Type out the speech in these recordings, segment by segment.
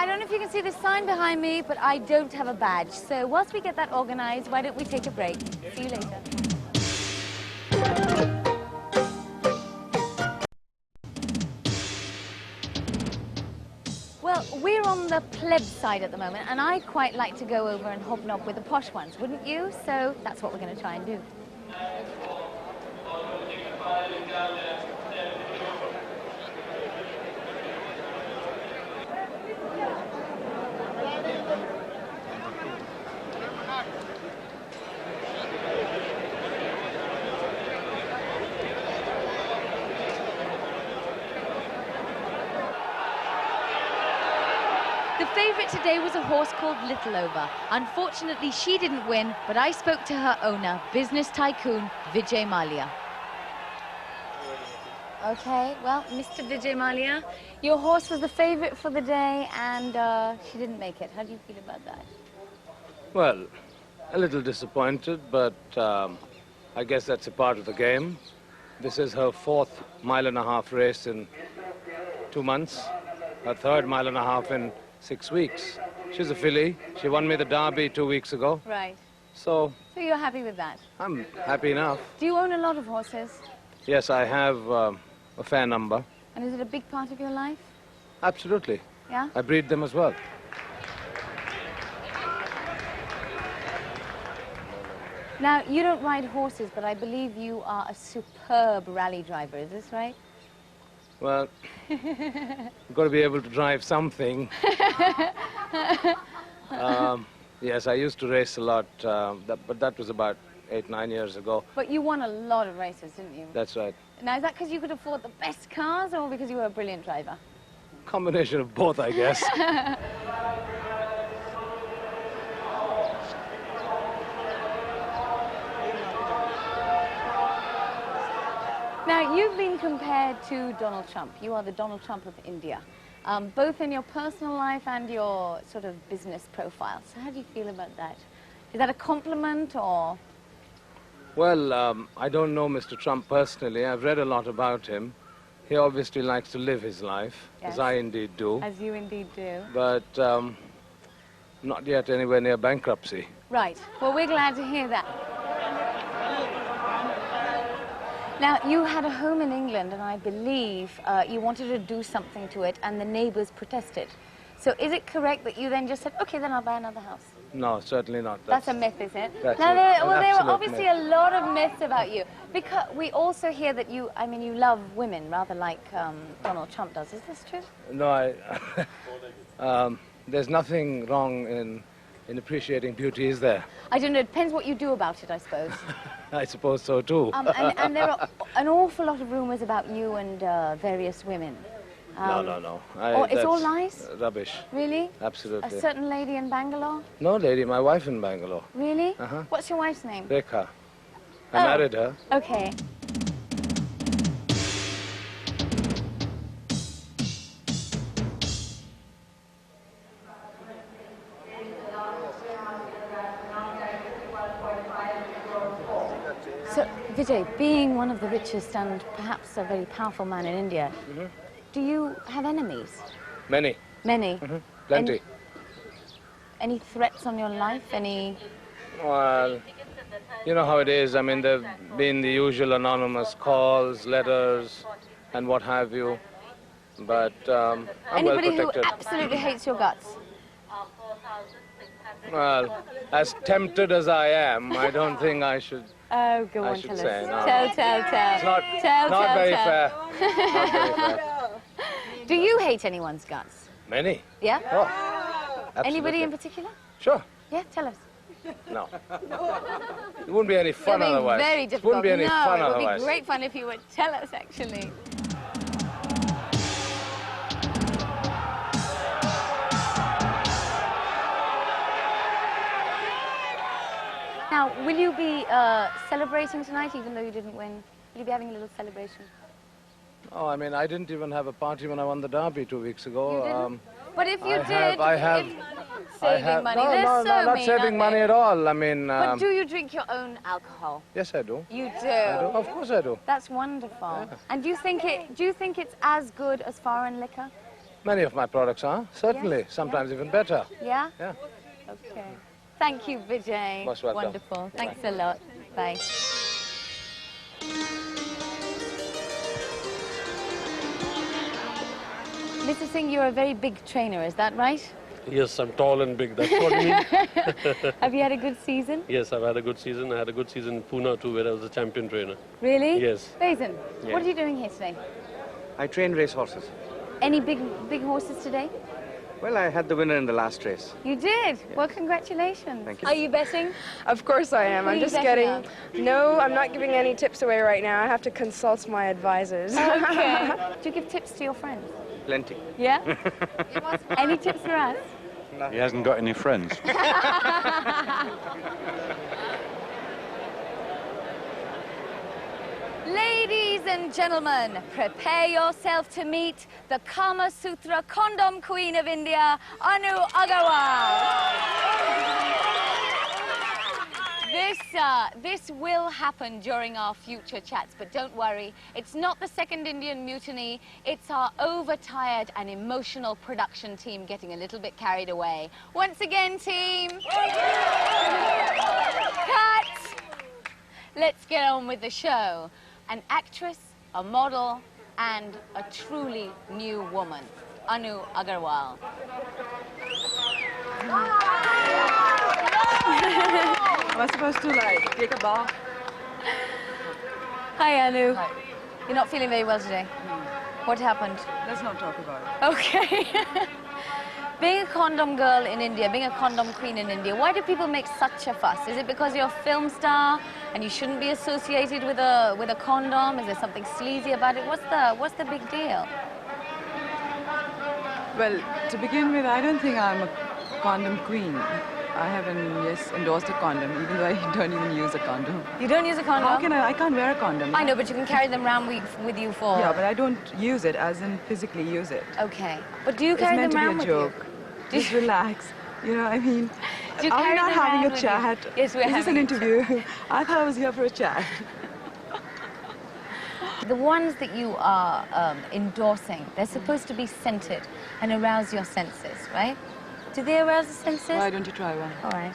I don't know if you can see the sign behind me, but I don't have a badge. So whilst we get that organised, why don't we take a break? See you later. Well, we're on the pleb side at the moment, and I quite like to go over and hobnob with the posh ones, wouldn't you? So that's what we're going to try and do. The favourite today was a horse called Little Over. Unfortunately, she didn't win, but I spoke to her owner, business tycoon Vijay Mallya. Okay, well, Mr. Vijay Mallya, your horse was the favourite for the day and she didn't make it. How do you feel about that? Well, a little disappointed, but I guess that's a part of the game. This is her 4th mile-and-a-half race in 2 months, her 3rd mile-and-a-half in 6 weeks. She's a filly. She won me the Derby 2 weeks ago. Right. So you're happy with that? I'm happy enough. Do you own a lot of horses? Yes, I have a fair number. And is it a big part of your life? Absolutely. Yeah? I breed them as well. Now, you don't ride horses, but I believe you are a superb rally driver. Is this right? Well, you've got to be able to drive something. Yes, I used to race a lot, but that was about 8-9 years ago. But you won a lot of races, didn't you? That's right. Now, is that because you could afford the best cars or because you were a brilliant driver? Combination of both, I guess. Now, you've been compared to Donald Trump. You are the Donald Trump of India, both in your personal life and your sort of business profile. So how do you feel about that? Is that a compliment or...? Well, I don't know Mr. Trump personally. I've read a lot about him. He obviously likes to live his life, yes, as I indeed do. As you indeed do. But not yet anywhere near bankruptcy. Right. Well, we're glad to hear that. Now, you had a home in England, and I believe you wanted to do something to it, and the neighbours protested. So is it correct that you then just said, OK, then I'll buy another house? No, certainly not. That's a myth, is it? That's now, there were obviously myth. a lot of myths about you. Because we also hear that you, I mean, you love women, rather like Donald Trump does. Is this true? No, there's nothing wrong in appreciating beauty, is there? I don't know. It depends what you do about it, I suppose. I suppose so, too. And there are an awful lot of rumours about you and various women. No. It's all lies? Rubbish. Really? Absolutely. A certain lady in Bangalore? No, lady, my wife in Bangalore. Really? Uh-huh. What's your wife's name? Rekha. I married her. Okay. So, Vijay, being one of the richest and perhaps a very powerful man in India, do you have enemies? Many. Many? Plenty. Any threats on your life? Any... Well, you know how it is. I mean, there have been the usual anonymous calls, letters, and what have you. But I'm well protected. Anybody who absolutely hates your guts? Well, as tempted as I am, I don't think I should... Oh, go on, tell us. Tell. It's not very fair. Not very fair. Do you hate anyone's guts? Many. Yeah? Oh, absolutely. Anybody in particular? Sure. Yeah, tell us. No. It wouldn't be any fun otherwise. Very difficult. It wouldn't be any fun otherwise. It would be great fun if you would tell us, actually. Now, will you be celebrating tonight, even though you didn't win? Will you be having a little celebration? Oh, I mean, I didn't even have a party when I won the Derby 2 weeks ago. You didn't? But if you saving money. No, not saving money at all. I mean... But do you drink your own alcohol? Yes, I do. You do? I do. Of course I do. That's wonderful. Yeah. And do you think it's as good as foreign liquor? Many of my products are, certainly. Yes, Sometimes even better. Yeah? Yeah. Okay. Thank you, Vijay. Most welcome. Wonderful. Thanks a lot. Bye. Mr. Singh, you're a very big trainer, is that right? Yes, I'm tall and big. That's what you mean. Have you had a good season? Yes, I've had a good season. I had a good season in Pune too, where I was a champion trainer. Really? Yes. Faison, Yeah. what are you doing here today? I train race horses. Any big horses today? Well, I had the winner in the last race. You did? Well, congratulations. Thank you. Are you betting? Of course I am. Who are I'm you just betting getting... on? No, I'm not giving any tips away right now. I have to consult my advisors. Okay. Do you give tips to your friends? Plenty. Yeah? Any tips for us? He hasn't got any friends. Ladies and gentlemen, prepare yourself to meet the Kama Sutra condom queen of India, Anu Aggarwal. This will happen during our future chats, but don't worry, it's not the second Indian mutiny, it's our overtired and emotional production team getting a little bit carried away. Once again, team, cut! Let's get on with the show. An actress, a model, and a truly new woman, Anu Aggarwal. Am I supposed to like take a bow? Hi, Anu. Hi. You're not feeling very well today. What happened? Let's not talk about it. Okay. Being a condom girl in India, being a condom queen in India, why do people make such a fuss? Is it because you're a film star and you shouldn't be associated with a condom? Is there something sleazy about it? What's the big deal? Well, to begin with, I don't think I'm a condom queen. I haven't endorsed a condom, even though I don't even use a condom. You don't use a condom? How can I can't wear a condom. I know, but you can carry them around with you for... Yeah, but I don't use it, as in physically use it. Okay. But do you It's carry meant them to around be a with joke. you? Just relax. You know, I mean, Do you are we carry not them having around a with you? chat? Yes, we're Is this having an a chat. interview? I thought I was here for a chat. The ones that you are endorsing, they're supposed to be scented and arouse your senses, right? Do they arouse the senses? Why don't you try one? All right.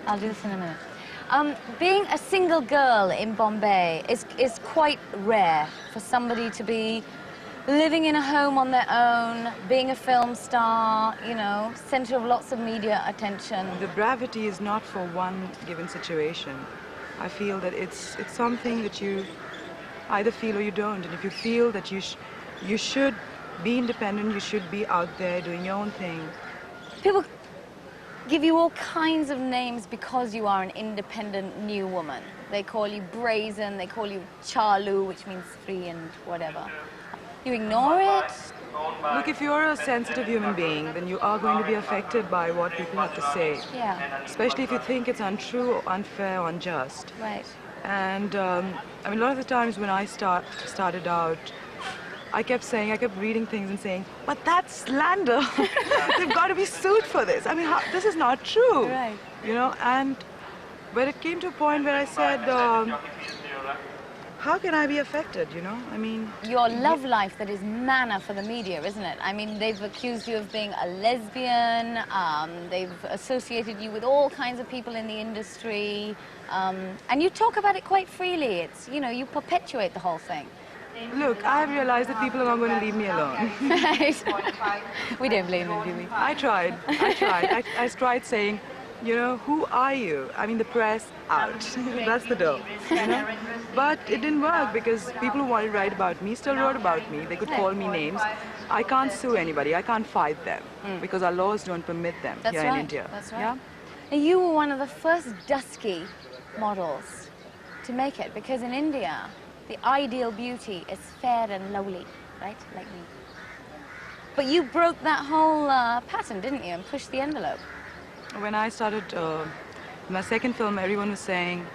I'll do this in a minute. Being a single girl in Bombay is quite rare for somebody to be living in a home on their own, being a film star, you know, center of lots of media attention. The bravity is not for one given situation. I feel that it's something that you either feel or you don't. And if you feel that you should be independent, you should be out there doing your own thing. People give you all kinds of names because you are an independent new woman. They call you brazen, they call you Chalu, which means free and whatever. You ignore it? Look, if you're a sensitive human being, then you are going to be affected by what people have to say. Yeah, Especially if you think it's untrue, or unfair, or unjust. right. And I mean, a lot of the times when I started out, I kept reading things and saying, but that's slander. They've got to be sued for this. I mean, this is not true. Right. You know, and when it came to a point where I said, how can I be affected, you know? I mean... Your love life that is manna for the media, isn't it? I mean, they've accused you of being a lesbian, they've associated you with all kinds of people in the industry, and you talk about it quite freely. It's, you know, you perpetuate the whole thing. Look, I've realized that people are not going to leave me alone. We don't blame them, do we? I tried. I tried saying, you know, who are you? I mean, the press, out. That's the door, you know? But it didn't work because people who wanted to write about me still wrote about me. They could call me names. I can't sue anybody. I can't fight them because our laws don't permit them That's here right. in India. That's right. Yeah? And you were one of the first dusky models to make it because in India, the ideal beauty is fair and lowly, right? Like me. But you broke that whole pattern, didn't you, and pushed the envelope? When I started my second film, everyone was saying,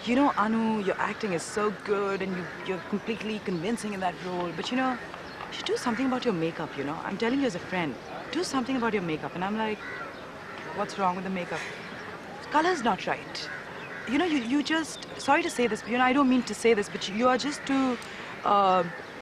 you know, Anu, your acting is so good and you're completely convincing in that role. But, you know, you should do something about your makeup, you know. I'm telling you as a friend, do something about your makeup. And I'm like, what's wrong with the makeup? The color's not right. You know, you just, sorry to say this, but, you know, I don't mean to say this, but you are just too